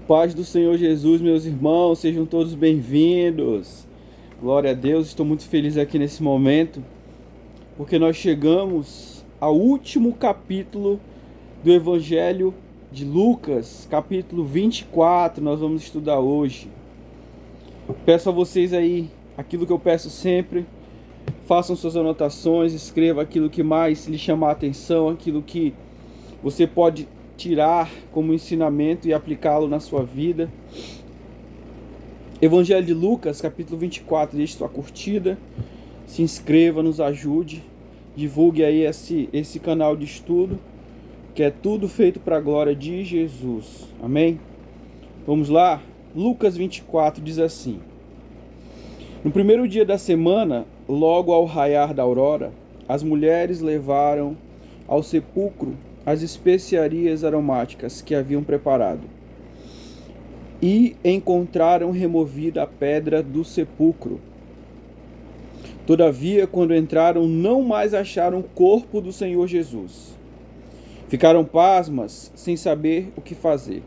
Paz do Senhor Jesus, meus irmãos, sejam todos bem-vindos. Glória a Deus, estou muito feliz aqui nesse momento, porque nós chegamos ao último capítulo do Evangelho de Lucas, capítulo 24, nós vamos estudar hoje. Peço a vocês aí aquilo que eu peço sempre, façam suas anotações, escreva aquilo que mais lhe chamar a atenção, aquilo que você pode tirar como ensinamento e aplicá-lo na sua vida. Evangelho de Lucas, capítulo 24, deixe sua curtida, se inscreva, nos ajude, divulgue aí esse canal de estudo, que é tudo feito para a glória de Jesus. Amém? Vamos lá? Lucas 24 diz assim: No primeiro dia da semana, logo ao raiar da aurora, as mulheres levaram ao sepulcro as especiarias aromáticas que haviam preparado e encontraram removida a pedra do sepulcro. Todavia, quando entraram, não mais acharam o corpo do Senhor Jesus. Ficaram pasmas, sem saber o que fazer.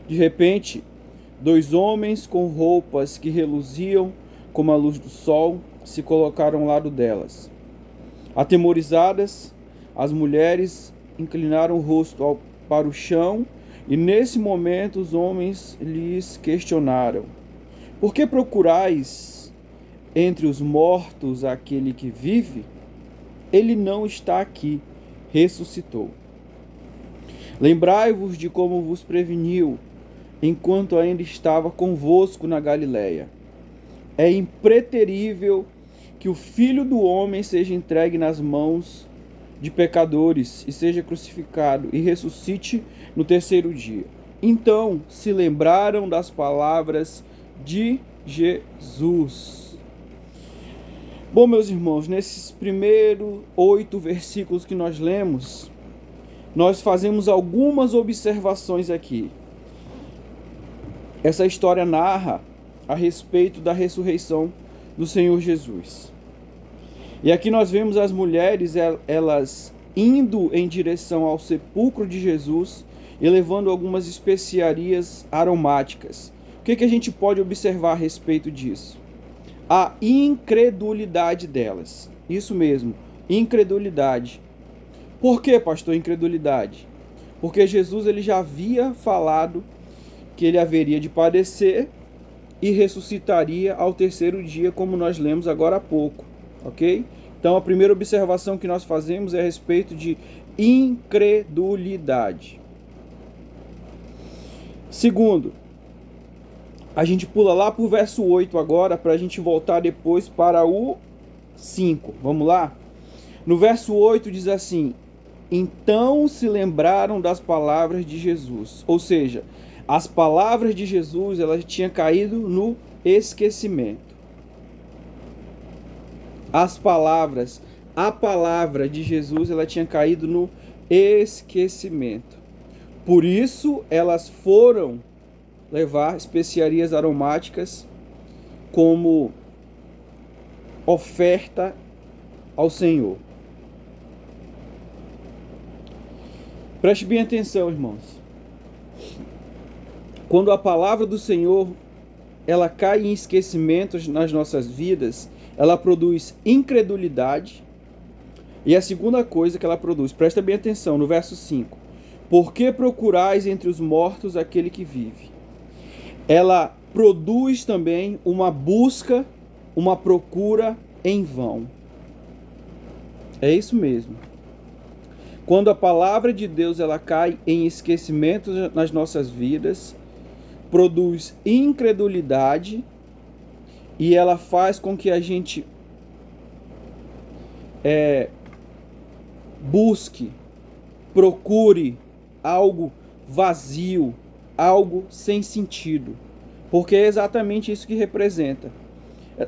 De repente, dois homens com roupas que reluziam como a luz do sol se colocaram ao lado delas. Atemorizadas, as mulheres inclinaram o rosto para o chão, e nesse momento os homens lhes questionaram: Por que procurais entre os mortos aquele que vive? Ele não está aqui, ressuscitou. Lembrai-vos de como vos preveniu, enquanto ainda estava convosco na Galiléia. É impreterível que o Filho do Homem seja entregue nas mãos de pecadores e seja crucificado e ressuscite no terceiro dia. Então se lembraram das palavras de Jesus. Bom, meus irmãos, nesses primeiros 8 versículos que nós lemos, nós fazemos algumas observações aqui. Essa história narra a respeito da ressurreição do Senhor Jesus. E aqui nós vemos as mulheres, elas indo em direção ao sepulcro de Jesus e levando algumas especiarias aromáticas. O que a gente pode observar a respeito disso? A incredulidade delas. Isso mesmo, incredulidade. Por que, pastor, incredulidade? Porque Jesus ele já havia falado que ele haveria de padecer e ressuscitaria ao terceiro dia, como nós lemos agora há pouco. Ok? Então a primeira observação que nós fazemos é a respeito de incredulidade. Segundo, a gente pula lá para o verso 8 agora, para a gente voltar depois para o 5. Vamos lá? No verso 8 diz assim: Então se lembraram das palavras de Jesus. Ou seja, as palavras de Jesus elas tinham caído no esquecimento. A palavra de Jesus, ela tinha caído no esquecimento. Por isso, elas foram levar especiarias aromáticas como oferta ao Senhor. Preste bem atenção, irmãos. Quando a palavra do Senhor, ela cai em esquecimento nas nossas vidas, ela produz incredulidade. E a segunda coisa que ela produz, presta bem atenção, no verso 5. Por que procurais entre os mortos aquele que vive? Ela produz também uma busca, uma procura em vão. É isso mesmo. Quando a palavra de Deus ela cai em esquecimento nas nossas vidas, produz incredulidade, e ela faz com que a gente busque, procure algo vazio, algo sem sentido. Porque é exatamente isso que representa.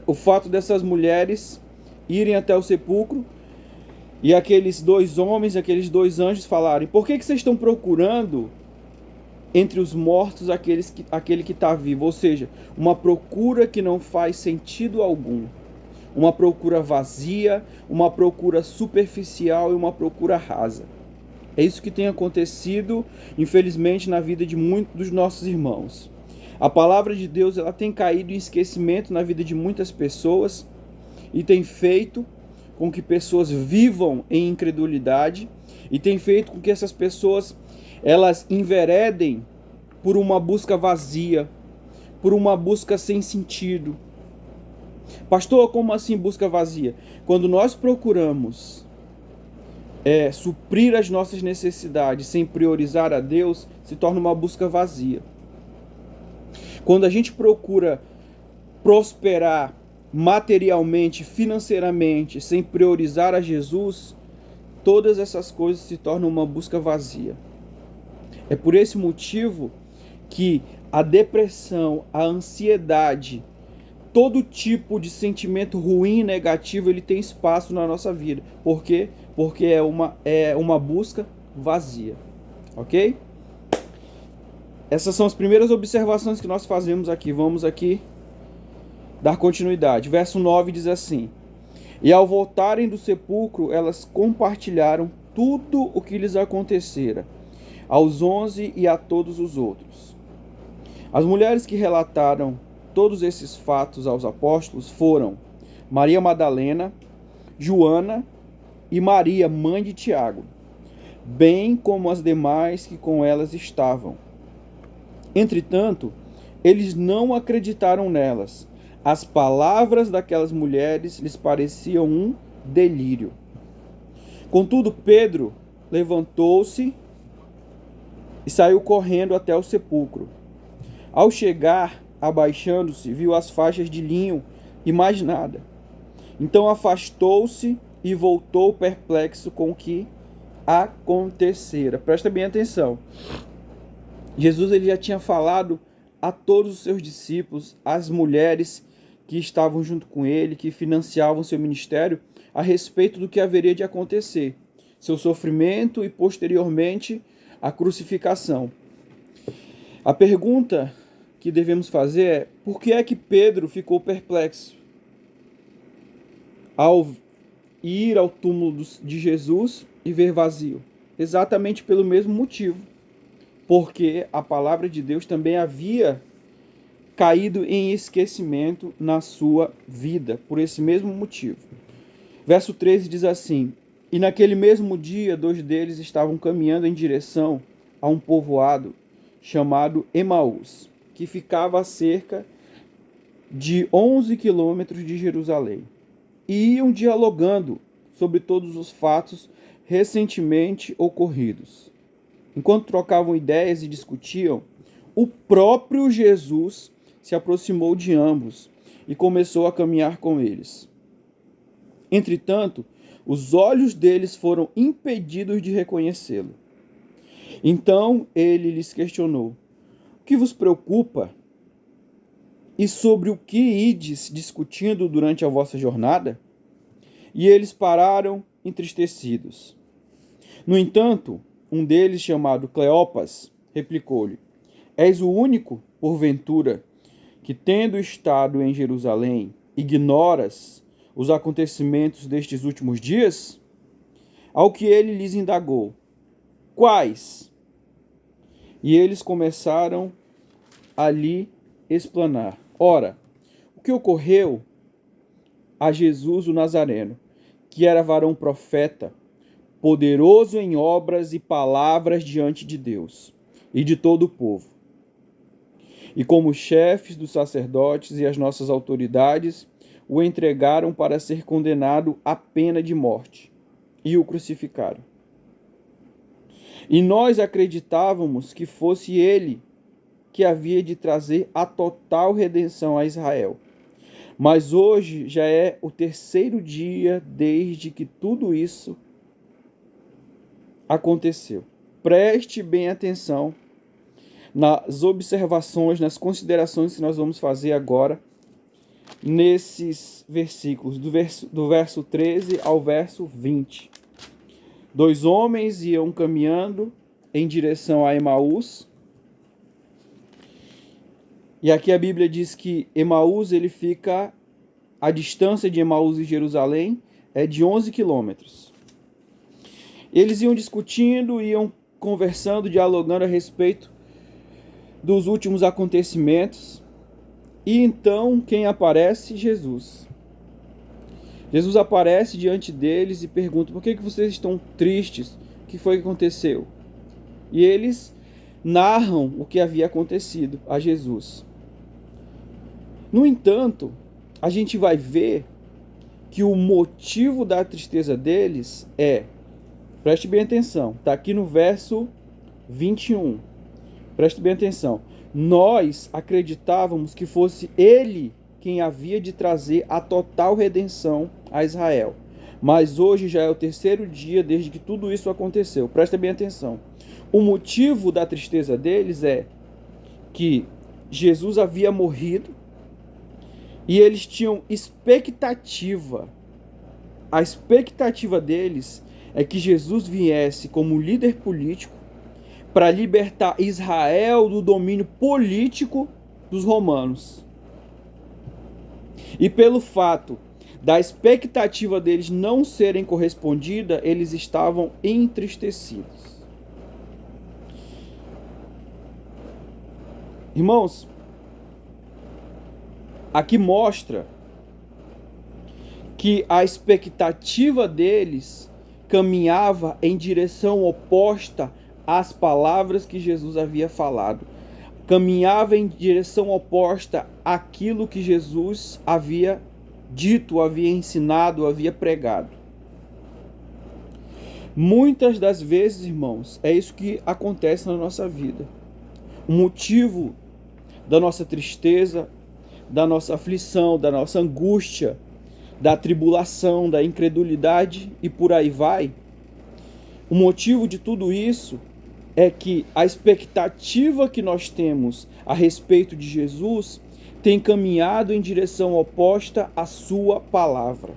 O fato dessas mulheres irem até o sepulcro e aqueles dois homens, aqueles dois anjos falarem: Por que vocês estão procurando entre os mortos aquele que está vivo? Ou seja, uma procura que não faz sentido algum. Uma procura vazia, uma procura superficial e uma procura rasa. É isso que tem acontecido, infelizmente, na vida de muitos dos nossos irmãos. A palavra de Deus, ela tem caído em esquecimento na vida de muitas pessoas e tem feito com que pessoas vivam em incredulidade e tem feito com que essas pessoas elas enveredem por uma busca vazia, por uma busca sem sentido. Pastor, como assim busca vazia? Quando nós procuramos suprir as nossas necessidades sem priorizar a Deus, se torna uma busca vazia. Quando a gente procura prosperar materialmente, financeiramente, sem priorizar a Jesus, todas essas coisas se tornam uma busca vazia. É por esse motivo que a depressão, a ansiedade, todo tipo de sentimento ruim e negativo, ele tem espaço na nossa vida. Por quê? Porque é uma busca vazia. Ok? Essas são as primeiras observações que nós fazemos aqui. Vamos aqui dar continuidade. Verso 9 diz assim: E ao voltarem do sepulcro, elas compartilharam tudo o que lhes acontecera, aos 11 e a todos os outros. As mulheres que relataram todos esses fatos aos apóstolos foram Maria Madalena, Joana e Maria, mãe de Tiago, bem como as demais que com elas estavam. Entretanto, eles não acreditaram nelas. As palavras daquelas mulheres lhes pareciam um delírio. Contudo, Pedro levantou-se e saiu correndo até o sepulcro. Ao chegar, abaixando-se, viu as faixas de linho e mais nada. Então afastou-se e voltou perplexo com o que acontecera. Presta bem atenção. Jesus ele já tinha falado a todos os seus discípulos, às mulheres que estavam junto com ele, que financiavam seu ministério, a respeito do que haveria de acontecer, seu sofrimento e posteriormente a crucificação. A pergunta que devemos fazer é: por que é que Pedro ficou perplexo ao ir ao túmulo de Jesus e ver vazio? Exatamente pelo mesmo motivo, porque a palavra de Deus também havia caído em esquecimento na sua vida, por esse mesmo motivo. Verso 13 diz assim: E naquele mesmo dia, 2 deles estavam caminhando em direção a um povoado chamado Emaús, que ficava a cerca de 11 quilômetros de Jerusalém, e iam dialogando sobre todos os fatos recentemente ocorridos. Enquanto trocavam ideias e discutiam, o próprio Jesus se aproximou de ambos e começou a caminhar com eles. Entretanto, os olhos deles foram impedidos de reconhecê-lo. Então ele lhes questionou: O que vos preocupa? E sobre o que ides discutindo durante a vossa jornada? E eles pararam entristecidos. No entanto, um deles, chamado Cleopas, replicou-lhe: És o único, porventura, que, tendo estado em Jerusalém, ignoras os acontecimentos destes últimos dias? Ao que ele lhes indagou: Quais? E eles começaram a lhe explanar. Ora, o que ocorreu a Jesus o Nazareno, que era varão profeta, poderoso em obras e palavras diante de Deus e de todo o povo. E como os chefes dos sacerdotes e as nossas autoridades o entregaram para ser condenado à pena de morte e o crucificaram. E nós acreditávamos que fosse ele que havia de trazer a total redenção a Israel. Mas hoje já é o 3º dia desde que tudo isso aconteceu. Preste bem atenção nas observações, nas considerações que nós vamos fazer agora nesses versículos, do verso 13 ao verso 20. 2 homens iam caminhando em direção a Emaús. E aqui a Bíblia diz que Emaús, ele fica, a distância de Emaús e Jerusalém é de 11 quilômetros. Eles iam discutindo, iam conversando, dialogando a respeito dos últimos acontecimentos. E então, quem aparece? Jesus. Jesus aparece diante deles e pergunta: por que vocês estão tristes? O que foi que aconteceu? E eles narram o que havia acontecido a Jesus. No entanto, a gente vai ver que o motivo da tristeza deles preste bem atenção, está aqui no verso 21. Preste bem atenção. Nós acreditávamos que fosse ele quem havia de trazer a total redenção a Israel. Mas hoje já é o terceiro dia desde que tudo isso aconteceu. Presta bem atenção. O motivo da tristeza deles é que Jesus havia morrido e eles tinham expectativa. A expectativa deles é que Jesus viesse como líder político para libertar Israel do domínio político dos romanos. E pelo fato da expectativa deles não serem correspondida, eles estavam entristecidos. Irmãos, aqui mostra que a expectativa deles caminhava em direção oposta às palavras que Jesus havia falado. Caminhava em direção oposta àquilo que Jesus havia dito, havia ensinado, havia pregado. Muitas das vezes, irmãos, é isso que acontece na nossa vida. O motivo da nossa tristeza, da nossa aflição, da nossa angústia, da tribulação, da incredulidade e por aí vai. O motivo de tudo isso é que a expectativa que nós temos a respeito de Jesus tem caminhado em direção oposta à sua palavra.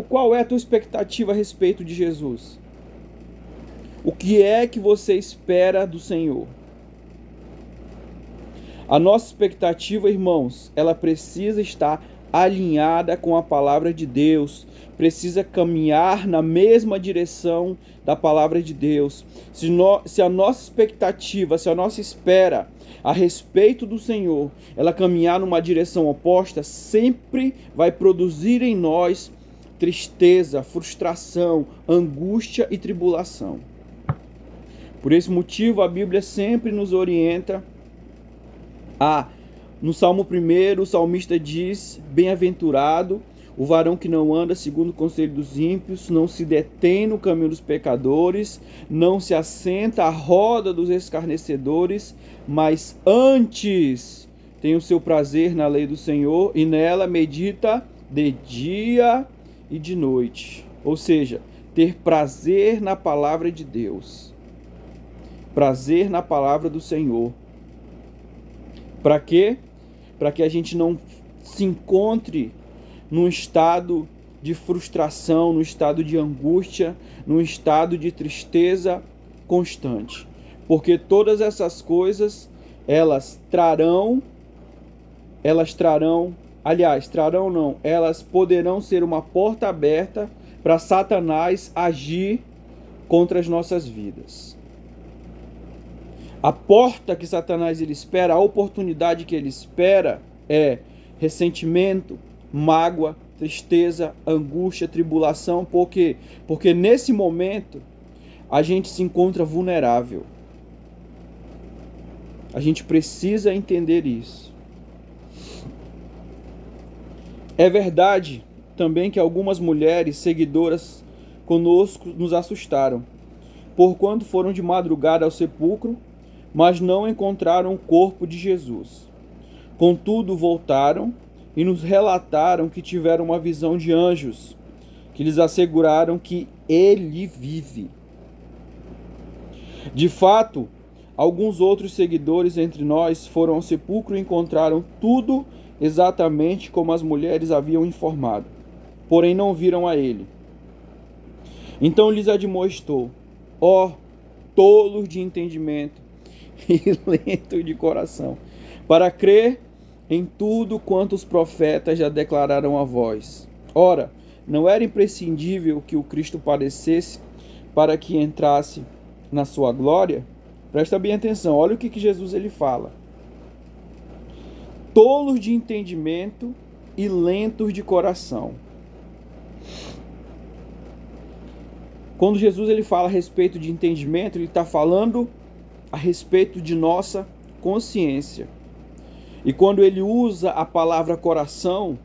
Qual é a tua expectativa a respeito de Jesus? O que é que você espera do Senhor? A nossa expectativa, irmãos, ela precisa estar alinhada com a palavra de Deus, precisa caminhar na mesma direção da palavra de Deus. Se a nossa expectativa, se a nossa espera a respeito do Senhor, ela caminhar numa direção oposta, sempre vai produzir em nós tristeza, frustração, angústia e tribulação. Por esse motivo, a Bíblia sempre nos orienta no Salmo 1, o salmista diz: bem-aventurado o varão que não anda segundo o conselho dos ímpios, não se detém no caminho dos pecadores, não se assenta à roda dos escarnecedores, mas antes tem o seu prazer na lei do Senhor e nela medita de dia e de noite. Ou seja, ter prazer na palavra de Deus, prazer na palavra do Senhor. Para quê? Para que a gente não se encontre num estado de frustração, num estado de angústia, num estado de tristeza constante. Porque todas essas coisas, elas poderão ser uma porta aberta para Satanás agir contra as nossas vidas. A porta que Satanás ele espera, a oportunidade que ele espera é ressentimento, mágoa, tristeza, angústia, tribulação, porque nesse momento a gente se encontra vulnerável. A gente precisa entender isso. É verdade também que algumas mulheres seguidoras conosco nos assustaram, porquanto foram de madrugada ao sepulcro, mas não encontraram o corpo de Jesus. Contudo, voltaram e nos relataram que tiveram uma visão de anjos, que lhes asseguraram que ele vive. De fato, alguns outros seguidores entre nós foram ao sepulcro e encontraram tudo exatamente como as mulheres haviam informado, porém não viram a ele. Então lhes admoestou: ó tolos de entendimento e lento de coração, para crer em tudo quanto os profetas já declararam a vós. Ora, Não era imprescindível que o Cristo padecesse para que entrasse na sua glória? Presta bem atenção, olha o que Jesus ele fala. Tolos de entendimento e lentos de coração. Quando Jesus ele fala a respeito de entendimento, ele está falando a respeito de nossa consciência. E quando ele usa a palavra coração,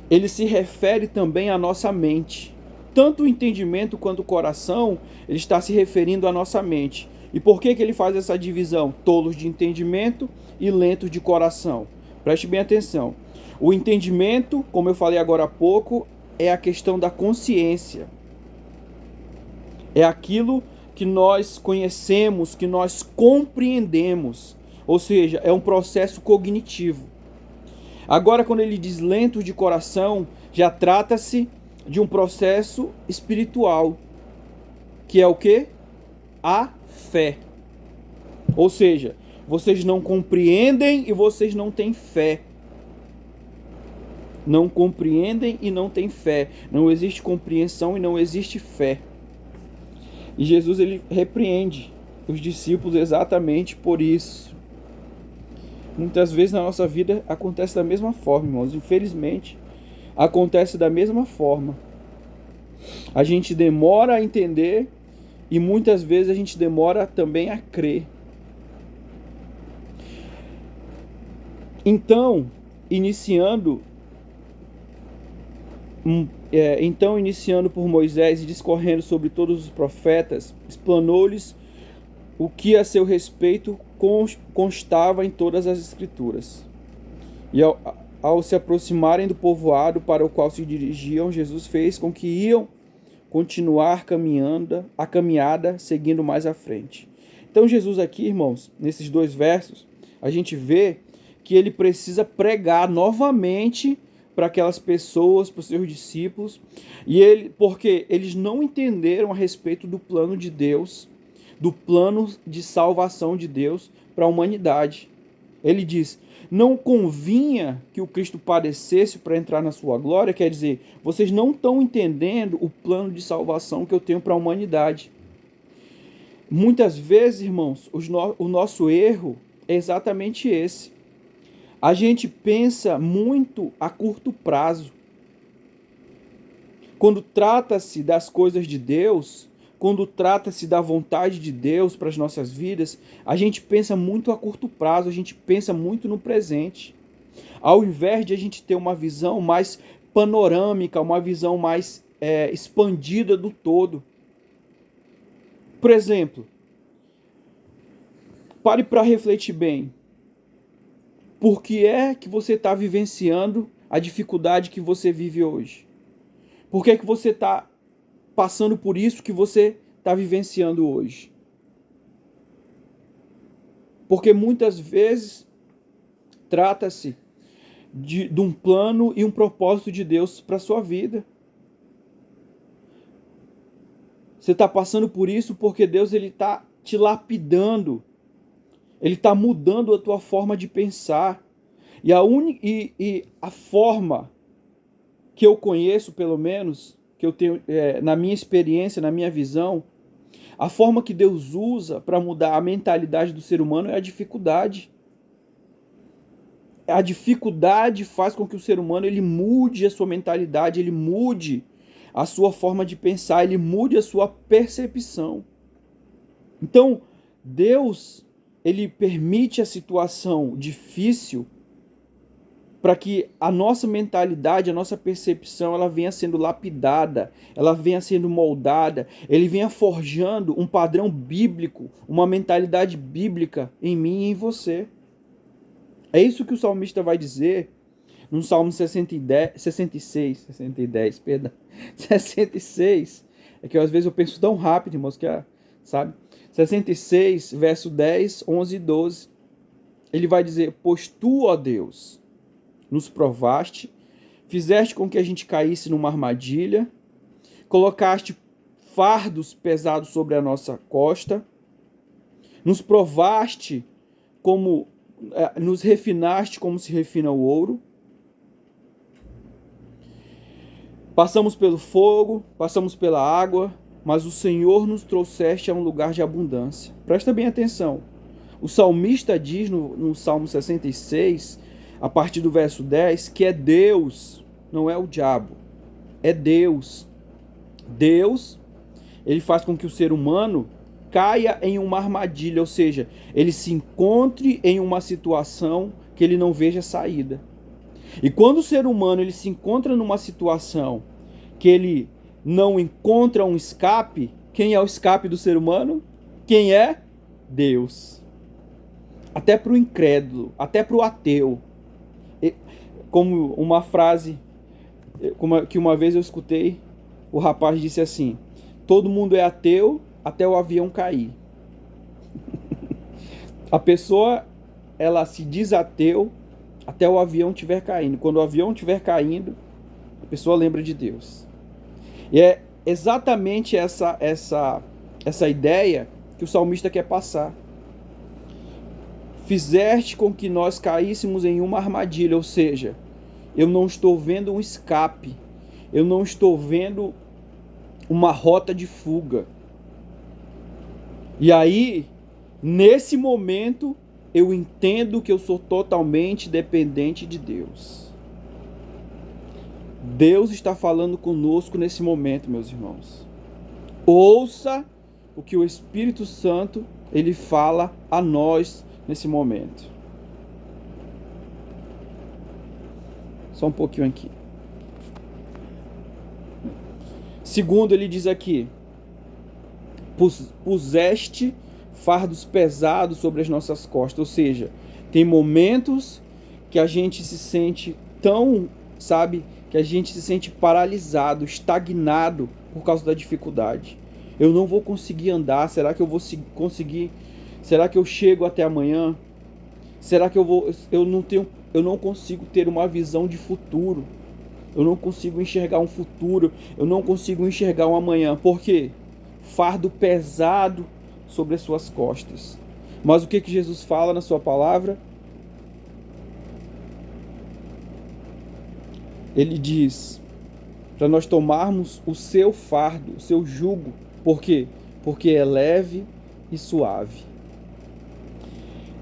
ele se refere também à nossa mente. Tanto o entendimento quanto o coração, ele está se referindo à nossa mente. E por que ele faz essa divisão? Tolos de entendimento e lentos de coração. Preste bem atenção. O entendimento, como eu falei agora há pouco, é a questão da consciência. É aquilo que nós conhecemos, que nós compreendemos. Ou seja, é um processo cognitivo. Agora, quando ele diz lento de coração, já trata-se de um processo espiritual, que é o quê? A fé. Ou seja, vocês não compreendem e vocês não têm fé. Não compreendem e não têm fé. Não existe compreensão e não existe fé. E Jesus ele repreende os discípulos exatamente por isso. Muitas vezes na nossa vida acontece da mesma forma, irmãos. Infelizmente, acontece da mesma forma. A gente demora a entender e muitas vezes a gente demora também a crer. Então, iniciando por Moisés e discorrendo sobre todos os profetas, explanou-lhes o que a seu respeito constava em todas as Escrituras. E ao se aproximarem do povoado para o qual se dirigiam, Jesus fez com que iam continuar a caminhada, seguindo mais à frente. Então Jesus aqui, irmãos, nesses 2 versos, a gente vê que ele precisa pregar novamente para aquelas pessoas, para os seus discípulos, porque eles não entenderam a respeito do plano de Deus, do plano de salvação de Deus para a humanidade. Ele diz, não convinha que o Cristo padecesse para entrar na sua glória, quer dizer, vocês não estão entendendo o plano de salvação que eu tenho para a humanidade. Muitas vezes, irmãos, o nosso erro é exatamente esse. A gente pensa muito a curto prazo. Quando trata-se das coisas de Deus, quando trata-se da vontade de Deus para as nossas vidas, a gente pensa muito a curto prazo, a gente pensa muito no presente. Ao invés de a gente ter uma visão mais panorâmica, uma visão mais expandida do todo. Por exemplo, pare para refletir bem. Por que é que você está vivenciando a dificuldade que você vive hoje? Por que é que você está passando por isso que você está vivenciando hoje? Porque muitas vezes trata-se de um plano e um propósito de Deus para a sua vida. Você está passando por isso porque Deus está te lapidando. Ele está mudando a tua forma de pensar. E a forma que eu conheço, pelo menos, que eu tenho na minha experiência, na minha visão, a forma que Deus usa para mudar a mentalidade do ser humano é a dificuldade. A dificuldade faz com que o ser humano ele mude a sua mentalidade, ele mude a sua forma de pensar, ele mude a sua percepção. Então, Deus, ele permite a situação difícil para que a nossa mentalidade, a nossa percepção, ela venha sendo lapidada, ela venha sendo moldada, ele venha forjando um padrão bíblico, uma mentalidade bíblica em mim e em você. É isso que o salmista vai dizer no Salmo 66, perdão, 66, é que às vezes eu penso tão rápido, irmãos, que sabe? 66, verso 10, 11 e 12, ele vai dizer, pois tu, ó Deus, nos provaste, fizeste com que a gente caísse numa armadilha, colocaste fardos pesados sobre a nossa costa, nos provaste nos refinaste como se refina o ouro, Passamos pelo fogo, passamos pela água, mas o Senhor nos trouxeste a um lugar de abundância. Presta bem atenção. O salmista diz no Salmo 66, a partir do verso 10, que é Deus, não é o diabo, é Deus. Deus, ele faz com que o ser humano caia em uma armadilha, ou seja, ele se encontre em uma situação que ele não veja saída. E quando o ser humano ele se encontra numa situação que ele não encontra um escape, quem é o escape do ser humano? Quem é? Deus. Até para o incrédulo, até para o ateu. Como uma frase que uma vez eu escutei, o rapaz disse assim: todo mundo é ateu até o avião cair. A pessoa, ela se diz ateu até o avião estiver caindo. Quando o avião estiver caindo, a pessoa lembra de Deus. E é exatamente essa ideia que o salmista quer passar. Fizeste com que nós caíssemos em uma armadilha, ou seja, eu não estou vendo um escape, eu não estou vendo uma rota de fuga. E aí, nesse momento, eu entendo que eu sou totalmente dependente de Deus. Deus está falando conosco nesse momento, meus irmãos. Ouça o que o Espírito Santo ele fala a nós nesse momento. Só um pouquinho aqui. Segundo, ele diz aqui: puseste fardos pesados sobre as nossas costas. Ou seja, tem momentos que a gente se sente tão, que a gente se sente paralisado, estagnado por causa da dificuldade. Eu não vou conseguir andar, será que eu vou conseguir? Será que eu chego até amanhã? Será que eu não consigo ter uma visão de futuro? Eu não consigo enxergar um futuro, eu não consigo enxergar um amanhã. Por quê? Fardo pesado sobre as suas costas. Mas o que Jesus fala na sua palavra? Ele diz para nós tomarmos o seu fardo, o seu jugo. Por quê? Porque é leve e suave.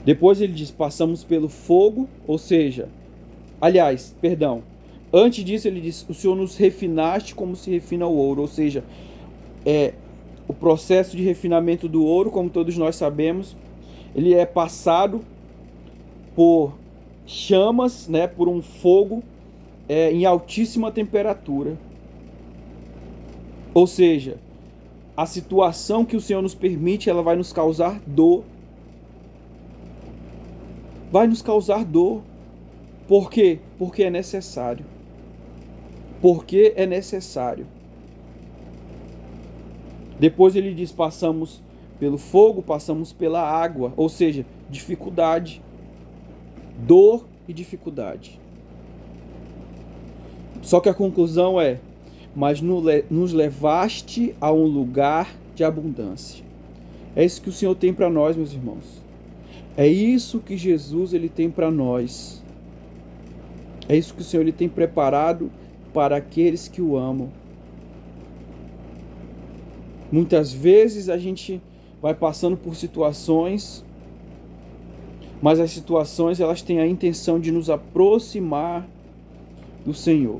Depois ele diz: passamos pelo fogo, ou seja, antes disso ele diz: o Senhor nos refinaste como se refina o ouro, ou seja, o processo de refinamento do ouro, como todos nós sabemos, ele é passado por chamas, por um fogo em altíssima temperatura. Ou seja, a situação que o Senhor nos permite, ela vai nos causar dor. Vai nos causar dor. Por quê? Porque é necessário. Porque é necessário. Depois ele diz: passamos pelo fogo, passamos pela água, ou seja, dificuldade, dor e dificuldade. Só que a conclusão é: mas nos levaste a um lugar de abundância. É isso que o Senhor tem para nós, meus irmãos. É isso que Jesus ele tem para nós. É isso que o Senhor ele tem preparado para aqueles que o amam. Muitas vezes a gente vai passando por situações, mas as situações elas têm a intenção de nos aproximar do Senhor.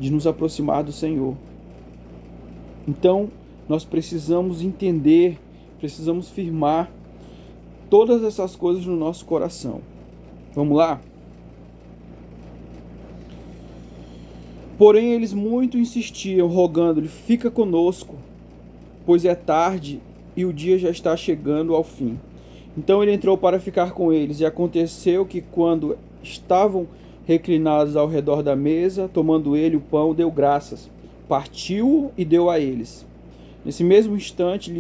De nos aproximar do Senhor. Então, nós precisamos entender, precisamos firmar todas essas coisas no nosso coração. Vamos lá? Porém, eles muito insistiam, rogando-lhe: fica conosco, pois é tarde e o dia já está chegando ao fim. Então ele entrou para ficar com eles, e aconteceu que, quando estavam reclinados ao redor da mesa, tomando ele o pão, deu graças, partiu-o e deu a eles. Nesse mesmo instante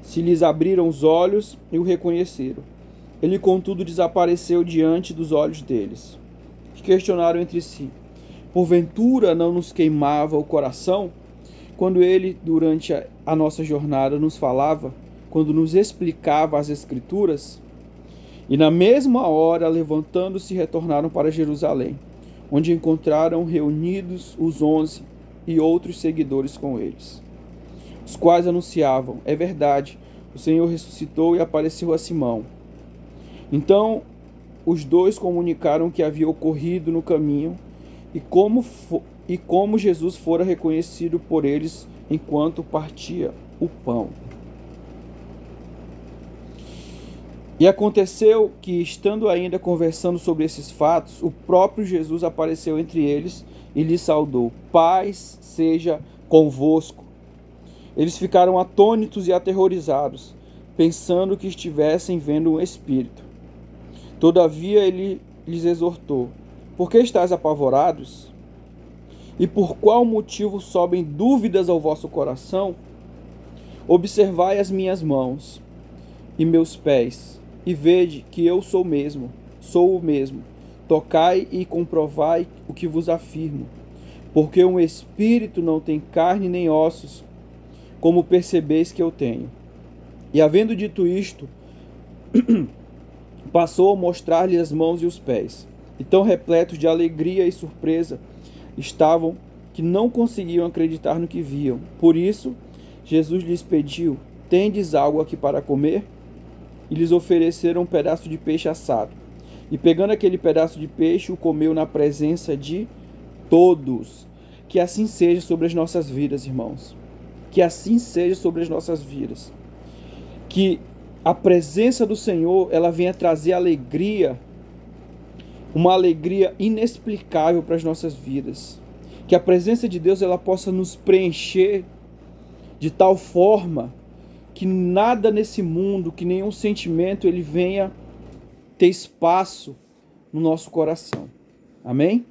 se lhes abriram os olhos e o reconheceram. Ele, contudo, desapareceu diante dos olhos deles. Questionaram entre si: porventura não nos queimava o coração quando ele, durante a nossa jornada, nos falava, quando nos explicava as Escrituras? E na mesma hora, levantando-se, retornaram para Jerusalém. onde encontraram reunidos os 11 e outros seguidores com eles, os quais anunciavam: é verdade, o Senhor ressuscitou e apareceu a Simão. Então os dois comunicaram o que havia ocorrido no caminho e como Jesus fora reconhecido por eles enquanto partia o pão. E aconteceu que, estando ainda conversando sobre esses fatos, o próprio Jesus apareceu entre eles e lhes saudou: paz seja convosco. Eles ficaram atônitos e aterrorizados, pensando que estivessem vendo um espírito. Todavia ele lhes exortou: por que estáis apavorados? E por qual motivo sobem dúvidas ao vosso coração? Observai as minhas mãos e meus pés, e vede que eu sou o mesmo. Tocai e comprovai o que vos afirmo, porque um espírito não tem carne nem ossos, como percebeis que eu tenho. E havendo dito isto, passou a mostrar-lhe as mãos e os pés. E tão repletos de alegria e surpresa estavam que não conseguiam acreditar no que viam. Por isso, Jesus lhes pediu: tendes algo aqui para comer? E lhes ofereceram um pedaço de peixe assado. E pegando aquele pedaço de peixe, o comeu na presença de todos. Que assim seja sobre as nossas vidas, irmãos. Que assim seja sobre as nossas vidas. Que a presença do Senhor, ela venha trazer alegria, uma alegria inexplicável para as nossas vidas. Que a presença de Deus, ela possa nos preencher de tal forma que nada nesse mundo, que nenhum sentimento, ele venha ter espaço no nosso coração. Amém?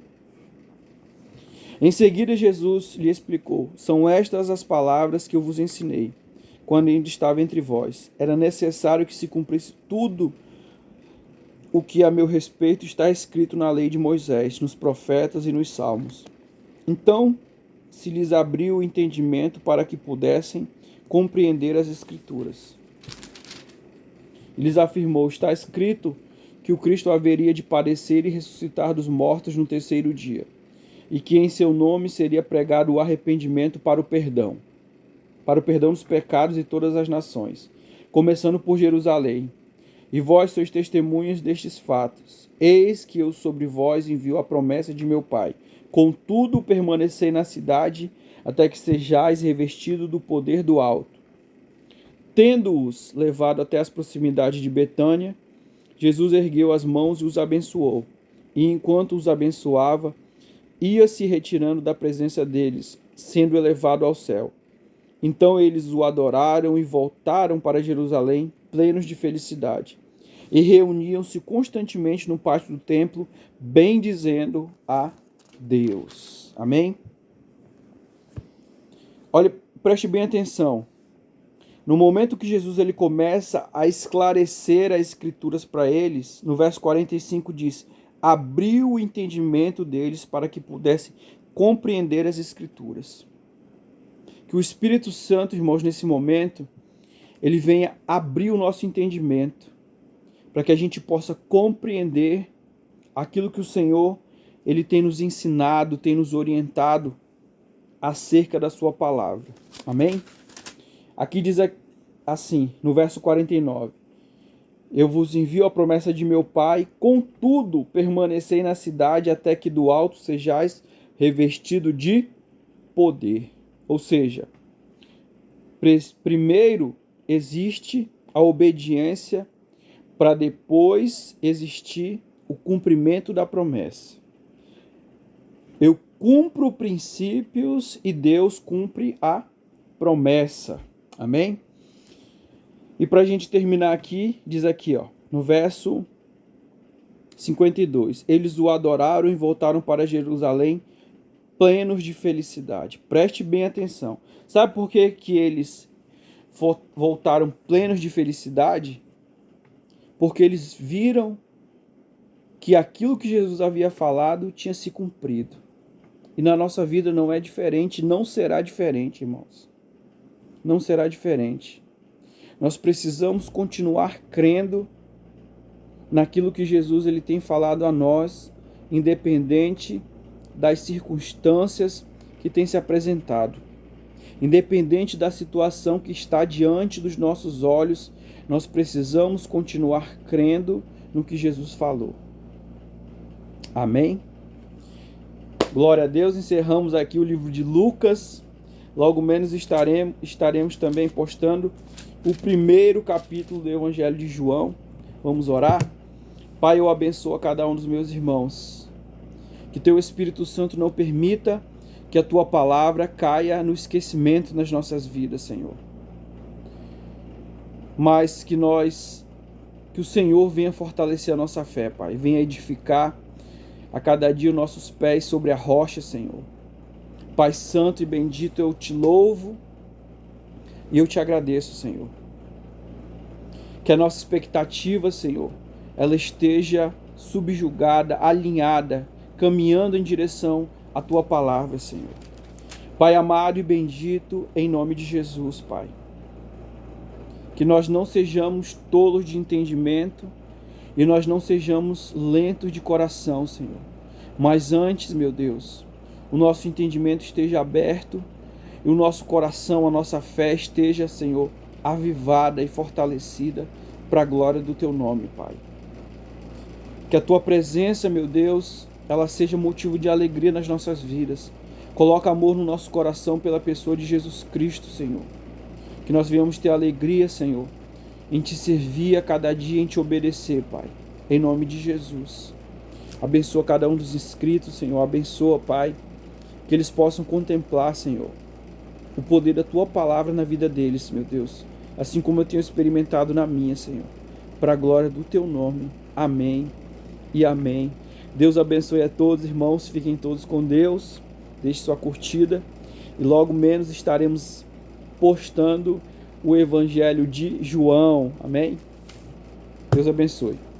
Em seguida, Jesus lhe explicou: são estas as palavras que eu vos ensinei, quando ainda estava entre vós. Era necessário que se cumprisse tudo o que a meu respeito está escrito na lei de Moisés, nos profetas e nos salmos. Então se lhes abriu o entendimento para que pudessem compreender as Escrituras. E lhes afirmou: está escrito que o Cristo haveria de padecer e ressuscitar dos mortos no terceiro dia, e que em seu nome seria pregado o arrependimento para o perdão dos pecados de todas as nações, começando por Jerusalém. E vós sois testemunhas destes fatos. Eis que eu sobre vós envio a promessa de meu Pai. Contudo, permanecei na cidade até que sejais revestido do poder do alto. Tendo-os levado até as proximidades de Betânia, Jesus ergueu as mãos e os abençoou. E enquanto os abençoava, ia-se retirando da presença deles, sendo elevado ao céu. Então eles o adoraram e voltaram para Jerusalém, plenos de felicidade. E reuniam-se constantemente no pátio do templo, bendizendo a Deus. Amém? Olha, preste bem atenção. No momento que Jesus ele começa a esclarecer as Escrituras para eles, no verso 45 diz: abriu o entendimento deles para que pudessem compreender as Escrituras. Que o Espírito Santo, irmãos, nesse momento, ele venha abrir o nosso entendimento, para que a gente possa compreender aquilo que o Senhor ele tem nos ensinado, tem nos orientado acerca da sua palavra. Amém? Aqui diz assim, no verso 49: eu vos envio a promessa de meu Pai, contudo permanecei na cidade até que do alto sejais revestido de poder. Ou seja, primeiro existe a obediência para depois existir o cumprimento da promessa. Eu cumpro princípios e Deus cumpre a promessa. Amém? E para a gente terminar aqui, diz aqui, no verso 52. Eles o adoraram e voltaram para Jerusalém plenos de felicidade. Preste bem atenção. Sabe por que eles voltaram plenos de felicidade? Porque eles viram que aquilo que Jesus havia falado tinha se cumprido. E na nossa vida não é diferente, não será diferente, irmãos. Não será diferente. Nós precisamos continuar crendo naquilo que Jesus ele tem falado a nós, independente das circunstâncias que têm se apresentado. Independente da situação que está diante dos nossos olhos, nós precisamos continuar crendo no que Jesus falou. Amém? Glória a Deus. Encerramos aqui o livro de Lucas. Logo menos estaremos também postando o primeiro capítulo do Evangelho de João. Vamos orar? Pai, eu abençoo a cada um dos meus irmãos. Que teu Espírito Santo não permita que a tua palavra caia no esquecimento nas nossas vidas, Senhor. Mas que o Senhor venha fortalecer a nossa fé, Pai. Venha edificar a cada dia os nossos pés sobre a rocha, Senhor. Pai santo e bendito, eu te louvo e eu te agradeço, Senhor. Que a nossa expectativa, Senhor, ela esteja subjugada, alinhada, caminhando em direção à tua palavra, Senhor. Pai amado e bendito, em nome de Jesus, Pai. Que nós não sejamos tolos de entendimento e nós não sejamos lentos de coração, Senhor. Mas antes, meu Deus, o nosso entendimento esteja aberto e o nosso coração, a nossa fé esteja, Senhor, avivada e fortalecida para a glória do teu nome, Pai. Que a tua presença, meu Deus, ela seja motivo de alegria nas nossas vidas. Coloca amor no nosso coração pela pessoa de Jesus Cristo, Senhor. Que nós venhamos ter alegria, Senhor, em te servir a cada dia, em te obedecer, Pai. Em nome de Jesus. Abençoa cada um dos inscritos, Senhor. Abençoa, Pai, que eles possam contemplar, Senhor, o poder da tua palavra na vida deles, meu Deus. Assim como eu tenho experimentado na minha, Senhor. Para a glória do teu nome. Amém e amém. Deus abençoe a todos, irmãos. Fiquem todos com Deus. Deixe sua curtida. E logo menos estaremos postando o Evangelho de João. Amém? Deus abençoe.